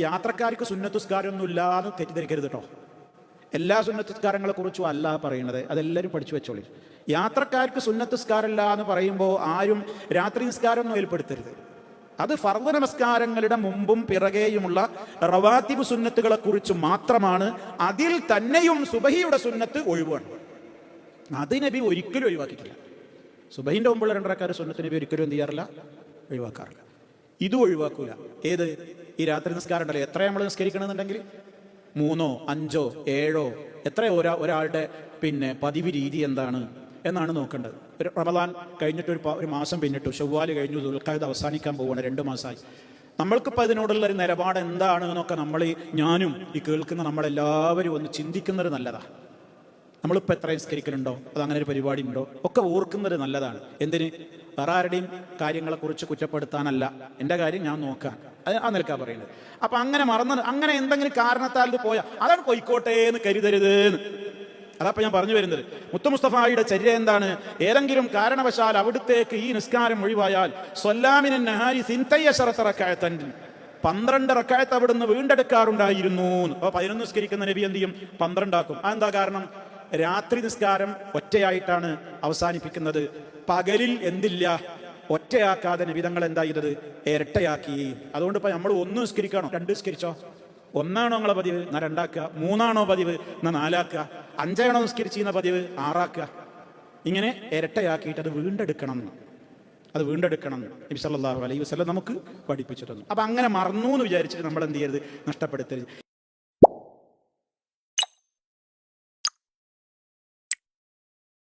യാത്രക്കാർക്ക് സുന്നത്തുസ്കാരമൊന്നും ഇല്ലാന്ന് തെറ്റിദ്ധരിക്കരുത് കേട്ടോ. എല്ലാ സുന്നത്തുസ്കാരങ്ങളെ കുറിച്ചും അല്ല പറയുന്നത്, അതെല്ലാവരും പഠിച്ചു വെച്ചോളി. യാത്രക്കാർക്ക് സുന്നത്തുസ്കാരമല്ല എന്ന് പറയുമ്പോൾ ആരും രാത്രി നിസ്കാരമൊന്നും ഏർപ്പെടുത്തരുത്. അത് ഫർദ് നമസ്കാരങ്ങളുടെ മുമ്പും പിറകെയുമുള്ള റവാത്തിബ് സുന്നത്തുകളെ കുറിച്ച് മാത്രമാണ്. അതിൽ തന്നെയും സുബഹിയുടെ സുന്നത്ത് ഒഴിവാണ്. അത് നബി ഒരിക്കലും ഒഴിവാക്കിയിട്ടില്ല. സുബഹിന്റെ മുമ്പുള്ള 2 റക്അത്ത് സുന്നത്ത് നബി ഒരിക്കലും എന്ത് ചെയ്യാറില്ല, ഒഴിവാക്കാറില്ല. ഇത് ഒഴിവാക്കൂല. ഏത്? ഈ രാത്രി നിസ്കാരം ഉണ്ടല്ലോ, എത്ര നമ്മൾ നിസ്കരിക്കണമെന്നുണ്ടെങ്കിൽ 3, 5, 7 എത്ര ഒരാളുടെ പതിവ് രീതി എന്താണ് എന്നാണ് നോക്കേണ്ടത്. ഒരു റമദാൻ കഴിഞ്ഞിട്ട് ഒരു മാസം പിന്നിട്ടു, ശവ്വാല് കഴിഞ്ഞു, ദുൽഖഅദ അവസാനിക്കാൻ പോവുകയാണ്, 2 മാസമായി. നമ്മൾക്കിപ്പോൾ അതിനോടുള്ള ഒരു നിലപാട് എന്താണ് എന്നൊക്കെ ഞാനും ഈ കേൾക്കുന്ന നമ്മളെല്ലാവരും ഒന്ന് ചിന്തിക്കുന്നത് നല്ലതാണ്. നമ്മളിപ്പോൾ എത്ര നിസ്കരിക്കലുണ്ടോ, അതങ്ങനെ ഒരു പരിപാടി ഉണ്ടോ ഒക്കെ ഓർക്കുന്നത് നല്ലതാണ്. എന്തിന്? വേറെ ആരുടെയും കാര്യങ്ങളെക്കുറിച്ച് കുറ്റപ്പെടുത്താനല്ല, എൻ്റെ കാര്യം ഞാൻ നോക്കാൻ, ആ നിലക്കാ പറയുന്നത്. അപ്പം അങ്ങനെ എന്തെങ്കിലും കാരണത്താൽ ഇത് പോയാൽ അതാണ് പോയിക്കോട്ടെ എന്ന് കരുതരുത്. അതപ്പോൾ ഞാൻ പറഞ്ഞു വരുന്നത്, മുസ്തഫായുടെ ചര്യ എന്താണ്? ഏതെങ്കിലും കാരണവശാൽ അവിടുത്തേക്ക് ഈ നിസ്കാരം ഒഴിവായാൽ 12 റക്അത്ത് അവിടുന്ന് വീണ്ടെടുക്കാറുണ്ടായിരുന്നു. അപ്പോൾ 11 നിസ്കരിക്കുന്ന നബി എന്ത് ചെയ്യും? 12 ആക്കും. അതെന്താ കാരണം? രാത്രി നിസ്കാരം ഒറ്റയായിട്ടാണ് അവസാനിപ്പിക്കുന്നത്. പകലിൽ എന്തില്ല, ഒറ്റയാക്കാതെ നബിതങ്ങൾ എന്താ ചെയ്തത്? ഇരട്ടയാക്കി. അതുകൊണ്ട് ഇപ്പൊ നമ്മൾ 1 നിസ്കരിക്കണോ, 2 നിസ്കരിച്ചോ? 1 ആണോ നിങ്ങളെ പതിവ്? എന്നാ 2 ആക്കുക. 3 ആണോ പതിവ്? എന്നാ 4 ആക്കുക. 5 ആണോ നിസ്കരിച്ചിരുന്ന പതിവ്? 6 ആക്കുക. ഇങ്ങനെ ഇരട്ടയാക്കിയിട്ട് അത് വീണ്ടെടുക്കണം നബി സല്ലല്ലാഹു അലൈഹി വസല്ലം നമുക്ക് പഠിപ്പിച്ചു തന്നു. അപ്പൊ അങ്ങനെ മറന്നു എന്ന് വിചാരിച്ചിട്ട് നമ്മൾ എന്ത് ചെയ്യരുത്, നഷ്ടപ്പെടുത്തരുത്.